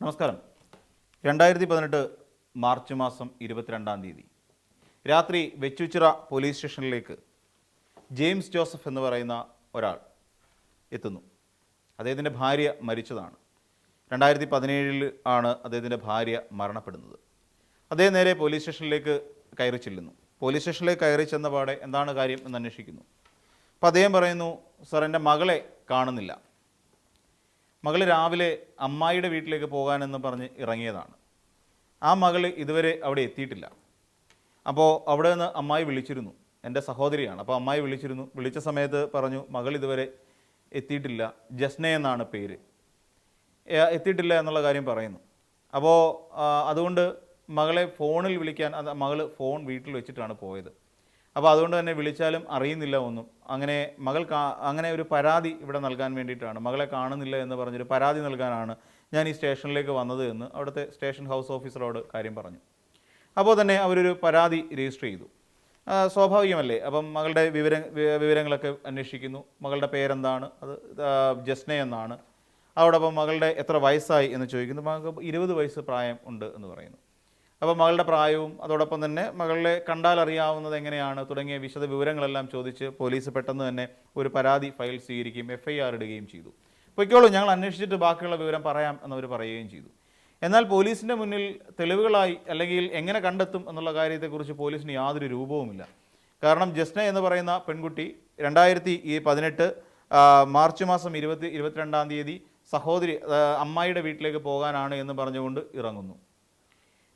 നമസ്കാരം. 2018 മാർച്ച് മാസം 22-ാം തീയതി രാത്രി വെച്ചുച്ചിറ പോലീസ് സ്റ്റേഷനിലേക്ക് ജെയിംസ് ജോസഫ് എന്ന് പറയുന്ന ഒരാൾ എത്തുന്നു. അദ്ദേഹത്തിൻ്റെ ഭാര്യ മരിച്ചതാണ്. 2017 ആണ് അദ്ദേഹത്തിൻ്റെ ഭാര്യ മരണപ്പെടുന്നത്. അദ്ദേഹം നേരെ പോലീസ് സ്റ്റേഷനിലേക്ക് കയറി ചെല്ലുന്നു. പോലീസ് സ്റ്റേഷനിലേക്ക് കയറി ചെന്ന പാടെ എന്താണ് കാര്യം എന്ന് അന്വേഷിക്കുന്നു. അപ്പോൾ അദ്ദേഹം പറയുന്നു, സാർ, എൻ്റെ മകളെ കാണുന്നില്ല. മകൾ രാവിലെ അമ്മായിയുടെ വീട്ടിലേക്ക് പോകാനെന്ന് പറഞ്ഞ് ഇറങ്ങിയതാണ്. ആ മകൾ ഇതുവരെ അവിടെ എത്തിയിട്ടില്ല. അപ്പോൾ അവിടെ നിന്ന് അമ്മായി വിളിച്ചിരുന്നു. എൻ്റെ സഹോദരിയാണ്. അപ്പോൾ അമ്മായി വിളിച്ചിരുന്നു. വിളിച്ച സമയത്ത് പറഞ്ഞു, മകൾ ഇതുവരെ എത്തിയിട്ടില്ല, ജസ്ന എന്നാണ് പേര്, എത്തിയിട്ടില്ല എന്നുള്ള കാര്യം പറയുന്നു. അപ്പോൾ അതുകൊണ്ട് മകളെ ഫോണിൽ വിളിക്കാൻ, മകൾ ഫോൺ വീട്ടിൽ വെച്ചിട്ടാണ് പോയത്. അപ്പോൾ അതുകൊണ്ട് തന്നെ വിളിച്ചാലും അറിയുന്നില്ല ഒന്നും. അങ്ങനെ അങ്ങനെ ഒരു പരാതി ഇവിടെ നൽകാൻ വേണ്ടിയിട്ടാണ്, മകളെ കാണുന്നില്ല എന്ന് പറഞ്ഞൊരു പരാതി നൽകാനാണ് ഞാൻ ഈ സ്റ്റേഷനിലേക്ക് വന്നത് എന്ന് അവിടുത്തെ സ്റ്റേഷൻ ഹൗസ് ഓഫീസറോട് കാര്യം പറഞ്ഞു. അപ്പോൾ തന്നെ അവരൊരു പരാതി രജിസ്റ്റർ ചെയ്തു. സ്വാഭാവികമല്ലേ. അപ്പം മകളുടെ വിവരങ്ങളൊക്കെ അന്വേഷിക്കുന്നു. മകളുടെ പേരെന്താണ്? അത് ജസ്ന എന്നാണ്. അതോടൊപ്പം മകളുടെ എത്ര വയസ്സായി എന്ന് ചോദിക്കുന്നു. മകൾക്ക് 20 വയസ്സ് പ്രായം ഉണ്ട് എന്ന് പറയുന്നു. അപ്പോൾ മകളുടെ പ്രായവും അതോടൊപ്പം തന്നെ മകളെ കണ്ടാൽ അറിയാവുന്നത് എങ്ങനെയാണ് തുടങ്ങിയ വിശദ വിവരങ്ങളെല്ലാം ചോദിച്ച് പോലീസ് പെട്ടെന്ന് തന്നെ ഒരു പരാതി ഫയൽ സ്വീകരിക്കുകയും FIR ഇടുകയും ചെയ്തു. പൊയ്ക്കോളൂ, ഞങ്ങൾ അന്വേഷിച്ചിട്ട് ബാക്കിയുള്ള വിവരം പറയാം എന്നവർ പറയുകയും ചെയ്തു. എന്നാൽ പോലീസിൻ്റെ മുന്നിൽ തെളിവുകളായി അല്ലെങ്കിൽ എങ്ങനെ കണ്ടെത്തും എന്നുള്ള കാര്യത്തെക്കുറിച്ച് പോലീസിന് യാതൊരു രൂപവുമില്ല. കാരണം ജസ്ന എന്ന് പറയുന്ന പെൺകുട്ടി 2018 മാർച്ച് മാസം 22-ാം തീയതി സഹോദരി അമ്മായിയുടെ വീട്ടിലേക്ക് പോകാനാണ് എന്ന് പറഞ്ഞുകൊണ്ട് ഇറങ്ങുന്നു.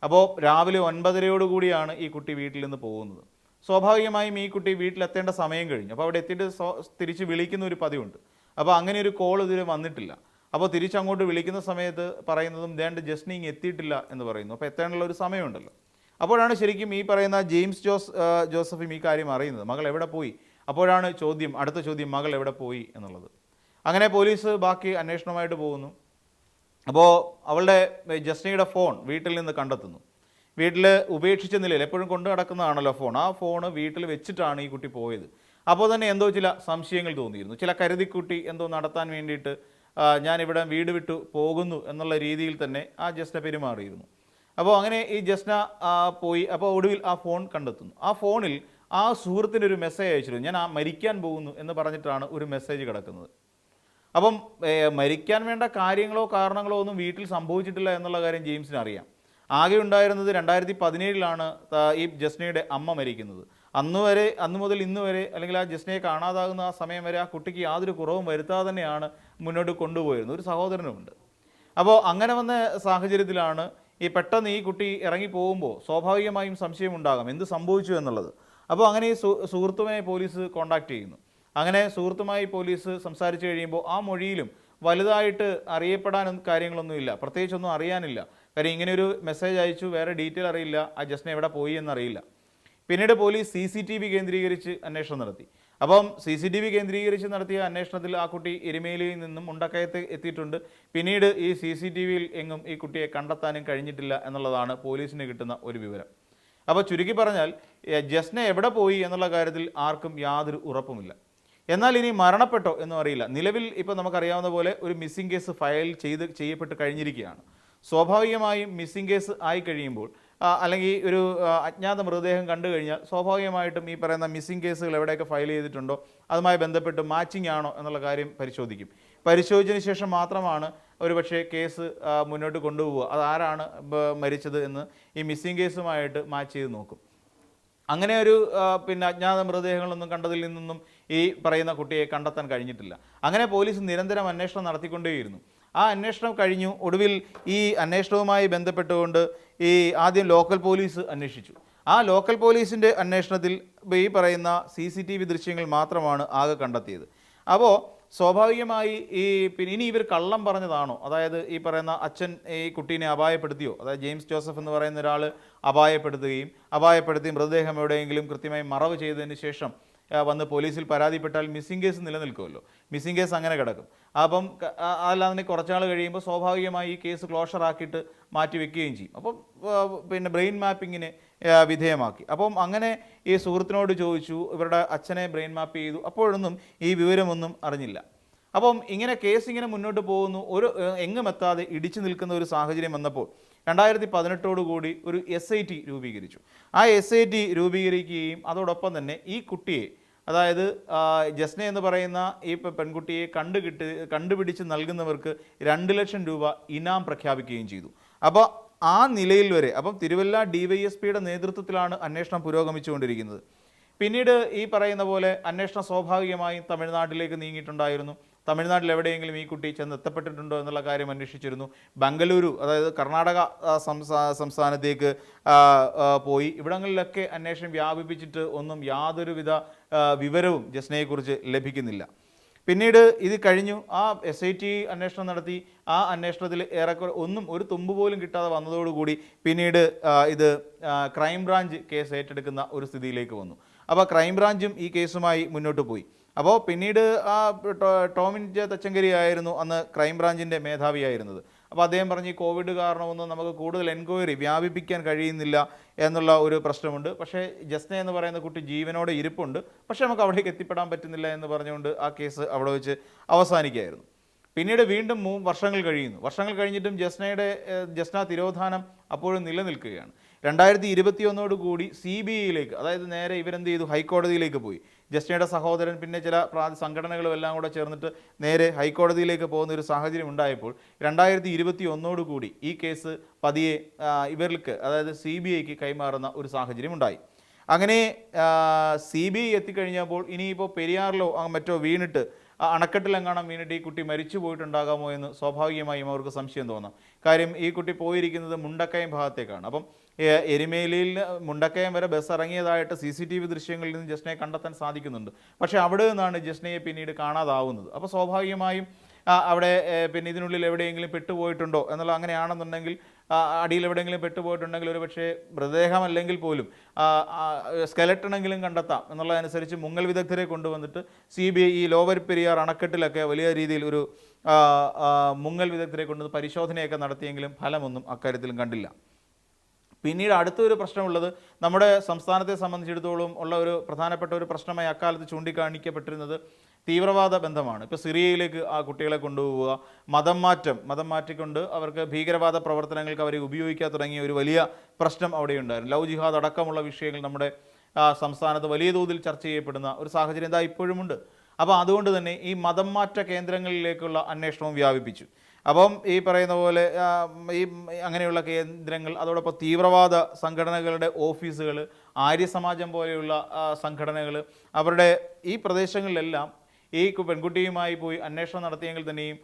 അപ്പോൾ രാവിലെ 9:30 ഈ കുട്ടി വീട്ടിൽ നിന്ന് പോകുന്നത്. സ്വാഭാവികമായും ഈ കുട്ടി വീട്ടിലെത്തേണ്ട സമയം കഴിഞ്ഞു. അപ്പോൾ അവിടെ എത്തിയിട്ട് തിരിച്ച് വിളിക്കുന്ന ഒരു പതിവുണ്ട്. അപ്പോൾ അങ്ങനെ ഒരു കോൾ ഇതുവരെ വന്നിട്ടില്ല. അപ്പോൾ തിരിച്ചങ്ങോട്ട് വിളിക്കുന്ന സമയത്ത് പറയുന്നതും ദേണ്ട ജസ്ന എത്തിയിട്ടില്ല എന്ന് പറയുന്നു. അപ്പോൾ എത്തേണ്ടുള്ള ഒരു സമയമുണ്ടല്ലോ. അപ്പോഴാണ് ശരിക്കും ഈ പറയുന്ന ജെയിംസ് ജോസഫും ഈ കാര്യം അറിയുന്നത്. മകൾ എവിടെ പോയി? അപ്പോഴാണ് അടുത്ത ചോദ്യം മകൾ എവിടെ പോയി എന്നുള്ളത്. അങ്ങനെ പോലീസ് ബാക്കി അന്വേഷണമായിട്ട് പോകുന്നു. അപ്പോൾ അവളുടെ ജസ്നയുടെ ഫോൺ വീട്ടിൽ നിന്ന് കണ്ടെത്തുന്നു. വീട്ടിൽ ഉപേക്ഷിച്ച നിലയിൽ എപ്പോഴും കൊണ്ടു നടക്കുന്നതാണല്ലോ ഫോൺ. ആ ഫോൺ വീട്ടിൽ വെച്ചിട്ടാണ് ഈ കുട്ടി പോയത്. അപ്പോൾ തന്നെ എന്തോ ചില സംശയങ്ങൾ തോന്നിയിരുന്നു. ചില കരുതിക്കുട്ടി എന്തോ നടത്താൻ വേണ്ടിയിട്ട് ഞാനിവിടെ വീട് വിട്ടു പോകുന്നു എന്നുള്ള രീതിയിൽ തന്നെ ആ ജസ്ന പെരുമാറിയിരുന്നു. അപ്പോൾ അങ്ങനെ ഈ ജസ്ന പോയി. അപ്പോൾ ഒടുവിൽ ആ ഫോൺ കണ്ടെത്തുന്നു. ആ ഫോണിൽ ആ സുഹൃത്തിന് ഒരു മെസ്സേജ് അയച്ചിരുന്നു. ഞാൻ മരിക്കാൻ പോകുന്നു എന്ന് പറഞ്ഞിട്ടാണ് ഒരു മെസ്സേജ് കിടക്കുന്നത്. അപ്പം മരിക്കാൻ വേണ്ട കാര്യങ്ങളോ കാരണങ്ങളോ ഒന്നും വീട്ടിൽ സംഭവിച്ചിട്ടില്ല എന്നുള്ള കാര്യം ജെയിംസിന് അറിയാം. ആകെ ഉണ്ടായിരുന്നത് 2017 ഈ ജസ്നയുടെ അമ്മ മരിക്കുന്നത്. അന്ന് മുതൽ ഇന്ന് വരെ, അല്ലെങ്കിൽ ആ ജസ്നയെ കാണാതാകുന്ന ആ സമയം വരെ ആ കുട്ടിക്ക് യാതൊരു കുറവും വരുത്താതെ തന്നെയാണ് മുന്നോട്ട് കൊണ്ടുപോയിരുന്നത്. ഒരു സഹോദരനുമുണ്ട്. അപ്പോൾ അങ്ങനെ വന്ന സാഹചര്യത്തിലാണ് പെട്ടെന്ന് ഈ കുട്ടി ഇറങ്ങി പോകുമ്പോൾ സ്വാഭാവികമായും സംശയം ഉണ്ടാകാം എന്ത് സംഭവിച്ചു എന്നുള്ളത്. അപ്പോൾ അങ്ങനെ ഈ സുഹൃത്തുവിനെ പോലീസ് കോൺടാക്ട് ചെയ്യുന്നു. അങ്ങനെ സുഹൃത്തുമായി പോലീസ് സംസാരിച്ച് കഴിയുമ്പോൾ ആ മൊഴിയിലും വലുതായിട്ട് അറിയപ്പെടാനൊന്നും കാര്യങ്ങളൊന്നുമില്ല, പ്രത്യേകിച്ചൊന്നും അറിയാനില്ല. കാര്യം ഇങ്ങനെ ഒരു മെസ്സേജ് അയച്ചു, വേറെ ഡീറ്റെയിൽ അറിയില്ല, ആ ജസ്ന എവിടെ പോയി എന്നറിയില്ല. പിന്നീട് പോലീസ് CCTV കേന്ദ്രീകരിച്ച് അന്വേഷണം നടത്തി. അപ്പം CCTV കേന്ദ്രീകരിച്ച് നടത്തിയ അന്വേഷണത്തിൽ ആ കുട്ടി എരുമേലിയിൽ നിന്നും മുണ്ടക്കയത്ത് എത്തിയിട്ടുണ്ട്. പിന്നീട് ഈ CCTVയിൽ എങ്ങും ഈ കുട്ടിയെ കണ്ടെത്താനും കഴിഞ്ഞിട്ടില്ല എന്നുള്ളതാണ് പോലീസിന് കിട്ടുന്ന ഒരു വിവരം. അപ്പോൾ ചുരുക്കി പറഞ്ഞാൽ ജസ്ന എവിടെ പോയി എന്നുള്ള കാര്യത്തിൽ ആർക്കും യാതൊരു ഉറപ്പുമില്ല. എന്നാൽ ഇനി മരണപ്പെട്ടോ എന്നും അറിയില്ല. നിലവിൽ ഇപ്പോൾ നമുക്കറിയാവുന്ന പോലെ ഒരു മിസ്സിംഗ് കേസ് ഫയൽ ചെയ്യപ്പെട്ട് കഴിഞ്ഞിരിക്കുകയാണ്. സ്വാഭാവികമായും മിസ്സിംഗ് കേസ് ആയി കഴിയുമ്പോൾ അല്ലെങ്കിൽ ഒരു അജ്ഞാത മൃതദേഹം കണ്ടു കഴിഞ്ഞാൽ സ്വാഭാവികമായിട്ടും ഈ പറയുന്ന മിസ്സിംഗ് കേസുകൾ എവിടെയൊക്കെ ഫയൽ ചെയ്തിട്ടുണ്ടോ അതുമായി ബന്ധപ്പെട്ട് മാച്ചിങ് ആണോ എന്നുള്ള കാര്യം പരിശോധിക്കും. പരിശോധിച്ചതിന് ശേഷം മാത്രമാണ് ഒരുപക്ഷെ കേസ് മുന്നോട്ട് കൊണ്ടുപോവുക. അതാരാണ് മരിച്ചത് എന്ന് ഈ മിസ്സിംഗ് കേസുമായിട്ട് മാച്ച് ചെയ്ത് നോക്കും. അങ്ങനെ ഒരു അജ്ഞാത മൃതദേഹങ്ങളൊന്നും കണ്ടതിൽ നിന്നൊന്നും ഈ പറയുന്ന കുട്ടിയെ കണ്ടെത്താൻ കഴിഞ്ഞിട്ടില്ല. അങ്ങനെ പോലീസ് നിരന്തരം അന്വേഷണം നടത്തിക്കൊണ്ടേയിരുന്നു. ആ അന്വേഷണം കഴിഞ്ഞു. ഒടുവിൽ ഈ അന്വേഷണവുമായി ബന്ധപ്പെട്ടുകൊണ്ട് ആദ്യം ലോക്കൽ പോലീസ് അന്വേഷിച്ചു. ആ ലോക്കൽ പോലീസിൻ്റെ അന്വേഷണത്തിൽ ഈ പറയുന്ന CCTV ദൃശ്യങ്ങൾ മാത്രമാണ് ആകെ കണ്ടെത്തിയത്. അപ്പോൾ സ്വാഭാവികമായി ഇനി ഇവർ കള്ളം പറഞ്ഞതാണോ, അതായത് ഈ പറയുന്ന അച്ഛൻ ഈ കുട്ടീനെ അപായപ്പെടുത്തിയോ, അതായത് ജെയിംസ് ജോസഫ് എന്ന് പറയുന്ന ഒരാൾ അപായപ്പെടുത്തി മൃതദേഹം എവിടെയെങ്കിലും കൃത്യമായി മറവ് ചെയ്തതിന് ശേഷം വന്ന് പോലീസിൽ പരാതിപ്പെട്ടാൽ മിസ്സിംഗ് കേസ് നിലനിൽക്കുമല്ലോ. മിസ്സിംഗ് കേസ് അങ്ങനെ കിടക്കും. അപ്പം അല്ലാതെ കുറച്ചാൾ കഴിയുമ്പോൾ സ്വാഭാവികമായി ഈ കേസ് ക്ലോഷർ ആക്കിയിട്ട് മാറ്റിവെക്കുകയും ചെയ്യും. അപ്പം ബ്രെയിൻ മാപ്പിങ്ങിന് വിധേയമാക്കി. അപ്പം അങ്ങനെ ഈ സുഹൃത്തിനോട് ചോദിച്ചു, ഇവരുടെ അച്ഛനെ ബ്രെയിൻ മാപ്പ് ചെയ്തു. അപ്പോഴൊന്നും ഈ വിവരമൊന്നും അറിഞ്ഞില്ല. അപ്പം ഇങ്ങനെ കേസ് ഇങ്ങനെ മുന്നോട്ട് പോകുന്നു, ഒരു എങ്ങുമെത്താതെ ഇടിച്ചു നിൽക്കുന്ന ഒരു സാഹചര്യം വന്നപ്പോൾ 2018 കൂടി ഒരു SIT രൂപീകരിച്ചു. ആ SIT രൂപീകരിക്കുകയും അതോടൊപ്പം തന്നെ ഈ കുട്ടിയെ, അതായത് ജസ്ന എന്ന് പറയുന്ന ഈ പെൺകുട്ടിയെ കണ്ടുപിടിച്ച് നൽകുന്നവർക്ക് 2 ലക്ഷം രൂപ ഇനാം പ്രഖ്യാപിക്കുകയും ചെയ്തു. അപ്പോൾ ആ നിലയിൽ വരെ, അപ്പം തിരുവല്ല DYSPയുടെ നേതൃത്വത്തിലാണ് അന്വേഷണം പുരോഗമിച്ചുകൊണ്ടിരിക്കുന്നത്. പിന്നീട് ഈ പറയുന്ന പോലെ അന്വേഷണം സ്വാഭാവികമായും തമിഴ്നാട്ടിലേക്ക് നീങ്ങിയിട്ടുണ്ടായിരുന്നു. തമിഴ്നാട്ടിൽ എവിടെയെങ്കിലും ഈ കുട്ടി ചെന്നെത്തപ്പെട്ടിട്ടുണ്ടോ എന്നുള്ള കാര്യം അന്വേഷിച്ചിരുന്നു. ബംഗളൂരു, അതായത് കർണാടക സംസ്ഥാനത്തേക്ക് പോയി. ഇവിടങ്ങളിലൊക്കെ അന്വേഷണം വ്യാപിപ്പിച്ചിട്ട് ഒന്നും യാതൊരുവിധ വിവരവും ജസ്നയെക്കുറിച്ച് ലഭിക്കുന്നില്ല. പിന്നീട് ഇത് കഴിഞ്ഞു, ആ SIT അന്വേഷണം നടത്തി. ആ അന്വേഷണത്തിൽ ഏറെക്കുറെ ഒരു തുമ്പ് പോലും കിട്ടാതെ വന്നതോടുകൂടി പിന്നീട് ഇത് ക്രൈംബ്രാഞ്ച് കേസ് ഏറ്റെടുക്കുന്ന ഒരു സ്ഥിതിയിലേക്ക് വന്നു. അപ്പോൾ ക്രൈംബ്രാഞ്ചും ഈ കേസുമായി മുന്നോട്ട് പോയി. അപ്പോൾ പിന്നീട് ആ ടോമിൻ ജെ തച്ചങ്കരി ആയിരുന്നു അന്ന് ക്രൈംബ്രാഞ്ചിൻ്റെ മേധാവിയായിരുന്നത്. അപ്പോൾ അദ്ദേഹം പറഞ്ഞ് ഈ കോവിഡ് കാരണമൊന്നും നമുക്ക് കൂടുതൽ എൻക്വയറി വ്യാപിപ്പിക്കാൻ കഴിയുന്നില്ല എന്നുള്ള ഒരു പ്രശ്നമുണ്ട്. പക്ഷേ ജസ്ന എന്ന് പറയുന്ന കുട്ടി ജീവനോടെ ഇരിപ്പുണ്ട്, പക്ഷേ നമുക്ക് അവിടേക്ക് എത്തിപ്പെടാൻ പറ്റുന്നില്ല എന്ന് പറഞ്ഞുകൊണ്ട് ആ കേസ് അവിടെ വെച്ച് അവസാനിക്കുകയായിരുന്നു. പിന്നീട് വീണ്ടും വർഷങ്ങൾ കഴിയുന്നു. വർഷങ്ങൾ കഴിഞ്ഞിട്ടും ജസ്ന തിരോധാനം അപ്പോഴും നിലനിൽക്കുകയാണ്. 2021 കൂടി CBIയിലേക്ക്, അതായത് നേരെ ഇവരെന്ത് ചെയ്തു, ഹൈക്കോടതിയിലേക്ക് പോയി. ജസ്നയുടെ സഹോദരൻ പിന്നെ ചില സംഘടനകളും എല്ലാം കൂടെ ചേർന്നിട്ട് നേരെ ഹൈക്കോടതിയിലേക്ക് പോകുന്ന ഒരു സാഹചര്യം ഉണ്ടായപ്പോൾ 2021 കൂടി ഈ കേസ് പതിയെ ഇവർക്ക്, അതായത് CBIക്ക് കൈമാറുന്ന ഒരു സാഹചര്യം ഉണ്ടായി. അങ്ങനെ CBI എത്തിക്കഴിഞ്ഞപ്പോൾ ഇനിയിപ്പോൾ പെരിയാറിലോ മറ്റോ വീണിട്ട് അണക്കെട്ടിലെങ്ങാണം വീണിട്ട് ഈ കുട്ടി മരിച്ചു പോയിട്ടുണ്ടാകാമോ എന്ന് സ്വാഭാവികമായും അവർക്ക് സംശയം തോന്നാം. കാര്യം ഈ കുട്ടി പോയിരിക്കുന്നത് മുണ്ടക്കയം ഭാഗത്തേക്കാണ്. അപ്പം എരുമേലിയിൽ മുണ്ടക്കയം വരെ ബസ് ഇറങ്ങിയതായിട്ട് CCTV ദൃശ്യങ്ങളിൽ നിന്ന് ജസ്നയെ കണ്ടെത്താൻ സാധിക്കുന്നുണ്ട്. പക്ഷേ അവിടെ നിന്നാണ് ജസ്നയെ പിന്നീട് കാണാതാവുന്നത്. അപ്പോൾ സ്വാഭാവികമായും അവിടെ പിന്നെ ഇതിനുള്ളിൽ എവിടെയെങ്കിലും പെട്ടുപോയിട്ടുണ്ടോ എന്നുള്ള, അങ്ങനെയാണെന്നുണ്ടെങ്കിൽ അടിയിൽ എവിടെയെങ്കിലും പെട്ടുപോയിട്ടുണ്ടെങ്കിൽ ഒരു പക്ഷേ മൃതദേഹം അല്ലെങ്കിൽ പോലും സ്കെലട്ടണെങ്കിലും കണ്ടെത്താം എന്നുള്ളതനുസരിച്ച് മുങ്ങൽ വിദഗ്ധരെ കൊണ്ടുവന്നിട്ട് CBI ഈ ലോവർ പെരിയാർ അണക്കെട്ടിലൊക്കെ വലിയ രീതിയിൽ ഒരു മുങ്ങൽ വിദഗ്ധരെ കൊണ്ടുവന്ന് പരിശോധനയൊക്കെ നടത്തിയെങ്കിലും ഫലമൊന്നും അക്കാര്യത്തിലും കണ്ടില്ല. പിന്നീട് അടുത്തൊരു പ്രശ്നമുള്ളത്, നമ്മുടെ സംസ്ഥാനത്തെ സംബന്ധിച്ചിടത്തോളം ഉള്ള ഒരു പ്രധാനപ്പെട്ട ഒരു പ്രശ്നമായി അക്കാലത്ത് ചൂണ്ടിക്കാണിക്കപ്പെട്ടിരുന്നത് തീവ്രവാദ ബന്ധമാണ്. ഇപ്പോൾ സിറിയയിലേക്ക് ആ കുട്ടികളെ കൊണ്ടുപോവുക, മതം മാറ്റിക്കൊണ്ട് അവർക്ക് ഭീകരവാദ പ്രവർത്തനങ്ങൾക്ക് അവരെ ഉപയോഗിക്കാൻ തുടങ്ങിയ ഒരു വലിയ പ്രശ്നം അവിടെയുണ്ടായിരുന്നു. ലവ് ജിഹാദ് അടക്കമുള്ള വിഷയങ്ങൾ നമ്മുടെ സംസ്ഥാനത്ത് വലിയ തോതിൽ ചർച്ച ചെയ്യപ്പെടുന്ന ഒരു സാഹചര്യം എന്താ ഇപ്പോഴുമുണ്ട്. അപ്പോൾ അതുകൊണ്ട് തന്നെ ഈ മതം മാറ്റ കേന്ദ്രങ്ങളിലേക്കുള്ള അന്വേഷണവും വ്യാപിപ്പിച്ചു. അപ്പം ഈ പറയുന്ന പോലെ ഈ അങ്ങനെയുള്ള കേന്ദ്രങ്ങൾ, അതോടൊപ്പം തീവ്രവാദ സംഘടനകളുടെ ഓഫീസുകൾ, ആര്യസമാജം പോലെയുള്ള സംഘടനകൾ, അവരുടെ ഈ പ്രദേശങ്ങളിലെല്ലാം ഈ പെൺകുട്ടിയുമായി പോയി അന്വേഷണം നടത്തിയെങ്കിൽ തന്നെയും,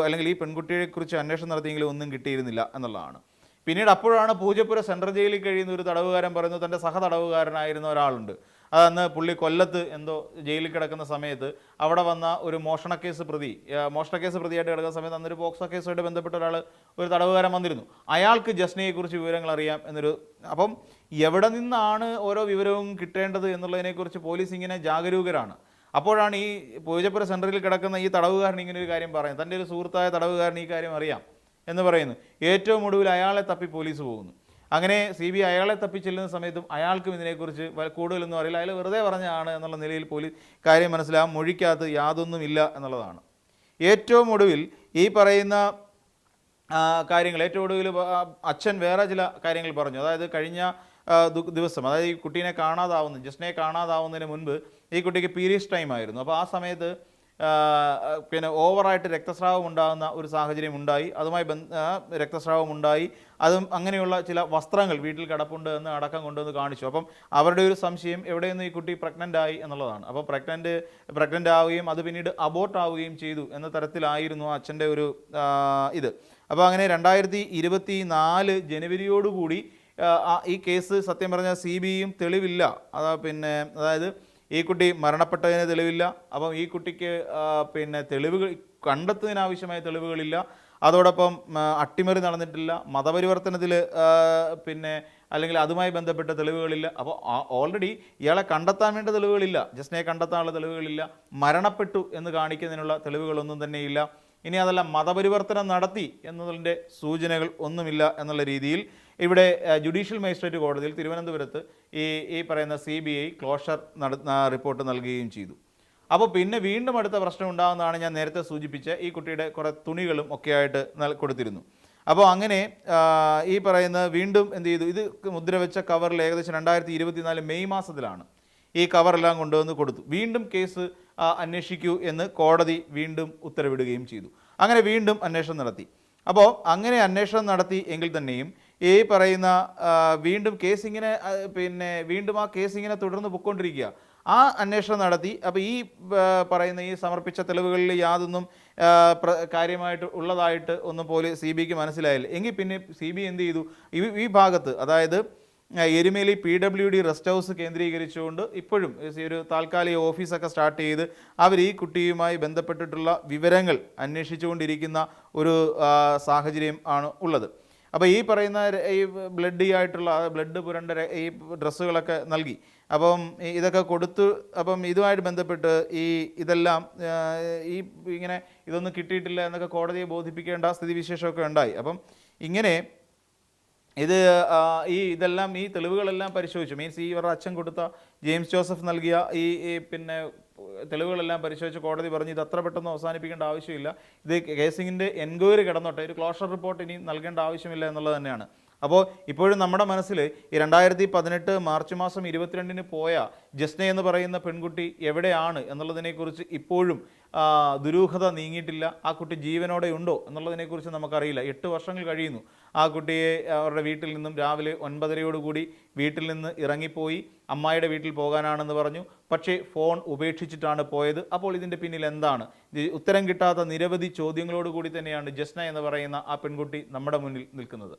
അല്ലെങ്കിൽ ഈ പെൺകുട്ടിയെക്കുറിച്ച് അന്വേഷണം നടത്തിയെങ്കിലും ഒന്നും കിട്ടിയിരുന്നില്ല എന്നുള്ളതാണ്. പിന്നീട് അപ്പോഴാണ് പൂജപ്പുര സെൻട്രൽ ജയിലിൽ കഴിയുന്ന ഒരു തടവുകാരൻ പറയുന്നത് തൻ്റെ സഹതടവുകാരനായിരുന്ന ഒരാളുണ്ട്. അതന്ന് പുള്ളി കൊല്ലത്ത് എന്തോ ജയിലിൽ കിടക്കുന്ന സമയത്ത് അവിടെ വന്ന ഒരു മോഷണക്കേസ് പ്രതിയായിട്ട് കിടക്കുന്ന സമയത്ത് അന്നൊരു പോക്സോ കേസുമായിട്ട് ബന്ധപ്പെട്ട ഒരു തടവുകാരൻ വന്നിരുന്നു. അയാൾക്ക് ജസ്നയെക്കുറിച്ച് വിവരങ്ങൾ അറിയാം എന്നൊരു, അപ്പം എവിടെ നിന്നാണ് ഓരോ വിവരവും കിട്ടേണ്ടത് എന്നുള്ളതിനെക്കുറിച്ച് പോലീസ് ഇങ്ങനെ ജാഗരൂകരാണ്. അപ്പോഴാണ് ഈ പൂജപ്പുര സെൻട്രലിൽ കിടക്കുന്ന ഈ തടവുകാരൻ ഇങ്ങനെ ഒരു കാര്യം പറയുന്നത്. തൻ്റെ ഒരു സുഹൃത്തായ തടവുകാരൻ ഈ കാര്യം അറിയാം എന്ന് പറയുന്നു. ഏറ്റവും ഒടുവിൽ അയാളെ തപ്പി പോലീസ് പോകുന്നു. അങ്ങനെ CBI അയാളെ തപ്പിച്ചെല്ലുന്ന സമയത്തും അയാൾക്കും ഇതിനെക്കുറിച്ച് കൂടുതലൊന്നും അറിയില്ല, അയാൾ വെറുതെ പറഞ്ഞാണ് എന്നുള്ള നിലയിൽ പോലീസ് കാര്യം മനസ്സിലാവും. മൊഴിക്കകത്ത് യാതൊന്നുമില്ല എന്നുള്ളതാണ്. ഏറ്റവും ഒടുവിൽ ഈ പറയുന്ന കാര്യങ്ങൾ, ഏറ്റവും ഒടുവിൽ അച്ഛൻ വേറെ ചില കാര്യങ്ങൾ പറഞ്ഞു. അതായത് കഴിഞ്ഞ ദിവസം, അതായത് ഈ കുട്ടീനെ ജസ്നയെ കാണാതാവുന്നതിന് മുൻപ് ഈ കുട്ടിക്ക് പീരിയഡ്സ് ടൈം ആയിരുന്നു. അപ്പോൾ ആ സമയത്ത് പിന്നെ ഓവറായിട്ട് രക്തസ്രാവം ഉണ്ടാകുന്ന ഒരു സാഹചര്യം ഉണ്ടായി. അതുമായി രക്തസ്രാവം ഉണ്ടായി. അതും അങ്ങനെയുള്ള ചില വസ്ത്രങ്ങൾ വീട്ടിൽ കിടപ്പുണ്ട് എന്ന് അടക്കം കൊണ്ടുവന്ന് കാണിച്ചു. അപ്പം അവരുടെ ഒരു സംശയം എവിടെയൊന്നും ഈ കുട്ടി പ്രഗ്നൻ്റ് ആയി എന്നുള്ളതാണ്. അപ്പോൾ പ്രഗ്നൻ്റ് ആവുകയും അത് പിന്നീട് അബോർട്ട് ആവുകയും ചെയ്തു എന്ന തരത്തിലായിരുന്നു അച്ഛൻ്റെ ഒരു ഇത്. അപ്പോൾ അങ്ങനെ 2024 ജനുവരിയോടുകൂടി ഈ കേസ് സത്യം പറഞ്ഞാൽ CBIയും തെളിവില്ല, അതായത് ഈ കുട്ടി മരണപ്പെട്ടതിന് തെളിവില്ല. അപ്പം ഈ കുട്ടിക്ക് പിന്നെ തെളിവുകൾ കണ്ടെത്തുന്നതിനാവശ്യമായ തെളിവുകളില്ല. അതോടൊപ്പം അട്ടിമറി നടന്നിട്ടില്ല, മതപരിവർത്തനത്തിൽ അല്ലെങ്കിൽ അതുമായി ബന്ധപ്പെട്ട തെളിവുകളില്ല. അപ്പോൾ ഓൾറെഡി ഇയാളെ കണ്ടെത്താൻ വേണ്ട തെളിവുകളില്ല, ജസ്നയെ കണ്ടെത്താനുള്ള തെളിവുകളില്ല, മരണപ്പെട്ടു എന്ന് കാണിക്കുന്നതിനുള്ള തെളിവുകളൊന്നും തന്നെയില്ല. ഇനി അതല്ല മതപരിവർത്തനം നടത്തി എന്നതിൻ്റെ സൂചനകൾ ഒന്നുമില്ല എന്നുള്ള രീതിയിൽ ഇവിടെ ജുഡീഷ്യൽ മജിസ്ട്രേറ്റ് കോടതിയിൽ തിരുവനന്തപുരത്ത് ഈ പറയുന്ന CBI ക്ലോഷർ റിപ്പോർട്ട് നൽകുകയും ചെയ്തു. അപ്പോൾ പിന്നെ വീണ്ടും അടുത്ത പ്രശ്നം ഉണ്ടാകുന്നതാണ് ഞാൻ നേരത്തെ സൂചിപ്പിച്ച ഈ കുട്ടിയുടെ കുറേ തുണികളും ഒക്കെ ആയിട്ട് കൊടുത്തിരുന്നു. അപ്പോൾ അങ്ങനെ ഈ പറയുന്ന വീണ്ടും എന്ത് ചെയ്തു, ഇത് മുദ്ര വെച്ച കവറിൽ ഏകദേശം 2024 മെയ് മാസത്തിലാണ് ഈ കവറെല്ലാം കൊണ്ടുവന്ന് കൊടുത്തു. വീണ്ടും കേസ് അന്വേഷിക്കൂ എന്ന് കോടതി വീണ്ടും ഉത്തരവിടുകയും ചെയ്തു. അങ്ങനെ വീണ്ടും അന്വേഷണം നടത്തി. അപ്പോൾ അങ്ങനെ അന്വേഷണം നടത്തി എങ്കിൽ തന്നെയും ഈ പറയുന്ന വീണ്ടും കേസിങ്ങനെ വീണ്ടും ആ കേസിങ്ങനെ തുടർന്ന് പൊയ്ക്കൊണ്ടിരിക്കുക. ആ അന്വേഷണം നടത്തി. അപ്പോൾ ഈ പറയുന്ന ഈ സമർപ്പിച്ച തെളിവുകളിൽ യാതൊന്നും കാര്യമായിട്ട് ഉള്ളതായിട്ട് ഒന്നും സി ബിക്ക് മനസ്സിലായില്ല. എങ്കിൽ പിന്നെ സി ബി എന്ത് ചെയ്തു, ഈ ഭാഗത്ത് അതായത് എരുമേലി PWD റെസ്റ്റ് ഹൗസ് കേന്ദ്രീകരിച്ചുകൊണ്ട് ഇപ്പോഴും ഒരു താൽക്കാലിക ഓഫീസൊക്കെ സ്റ്റാർട്ട് ചെയ്ത് അവർ ഈ കുട്ടിയുമായി ബന്ധപ്പെട്ടിട്ടുള്ള വിവരങ്ങൾ അന്വേഷിച്ചുകൊണ്ടിരിക്കുന്ന ഒരു സാഹചര്യം ആണ് ഉള്ളത്. അപ്പോൾ ഈ പറയുന്ന ഈ ബ്ലഡ് പുരണ്ട ഈ ഡ്രസ്സുകളൊക്കെ നൽകി. അപ്പം ഇതൊക്കെ കൊടുത്തു. അപ്പം ഇതുമായിട്ട് ബന്ധപ്പെട്ട് ഇതെല്ലാം ഇതൊന്നും കിട്ടിയിട്ടില്ല എന്നൊക്കെ കോടതിയെ ബോധിപ്പിക്കേണ്ട സ്ഥിതിവിശേഷമൊക്കെ ഉണ്ടായി. അപ്പം ഇങ്ങനെ ഇതെല്ലാം ഈ തെളിവുകളെല്ലാം പരിശോധിച്ചു. മീൻസ് ഇവരുടെ അച്ഛൻ കൊടുത്ത ജെയിംസ് ജോസഫ് നൽകിയ തെളിവുകളെല്ലാം പരിശോധിച്ച് കോടതി പറഞ്ഞു ഇത് അത്ര പെട്ടെന്ന് അവസാനിപ്പിക്കേണ്ട ആവശ്യമില്ല, ഇത് കേസിൻ്റെ എൻക്വയറി കിടന്നോട്ടെ, ഒരു ക്ലോഷർ റിപ്പോർട്ട് ഇനി നൽകേണ്ട ആവശ്യമില്ല എന്നുള്ളത് തന്നെയാണ്. അപ്പോൾ ഇപ്പോഴും നമ്മുടെ മനസ്സിൽ ഈ 2018 മാർച്ച് മാസം 22 പോയ ജസ്ന എന്ന് പറയുന്ന പെൺകുട്ടി എവിടെയാണ് എന്നുള്ളതിനെക്കുറിച്ച് ഇപ്പോഴും ദുരൂഹത നീങ്ങിയിട്ടില്ല. ആ കുട്ടി ജീവനോടെ ഉണ്ടോ എന്നുള്ളതിനെക്കുറിച്ച് നമുക്കറിയില്ല. 8 വർഷങ്ങൾ കഴിയുന്നു. ആ കുട്ടിയെ അവരുടെ വീട്ടിൽ നിന്നും രാവിലെ 9:30 വീട്ടിൽ നിന്ന് ഇറങ്ങിപ്പോയി. അമ്മായിയുടെ വീട്ടിൽ പോകാനാണെന്ന് പറഞ്ഞു. പക്ഷേ ഫോൺ ഉപേക്ഷിച്ചിട്ടാണ് പോയത്. അപ്പോൾ ഇതിൻ്റെ പിന്നിൽ എന്താണ്? ഉത്തരം കിട്ടാത്ത നിരവധി ചോദ്യങ്ങളോട് കൂടി തന്നെയാണ് ജസ്ന എന്ന് പറയുന്ന ആ പെൺകുട്ടി നമ്മുടെ മുന്നിൽ നിൽക്കുന്നത്.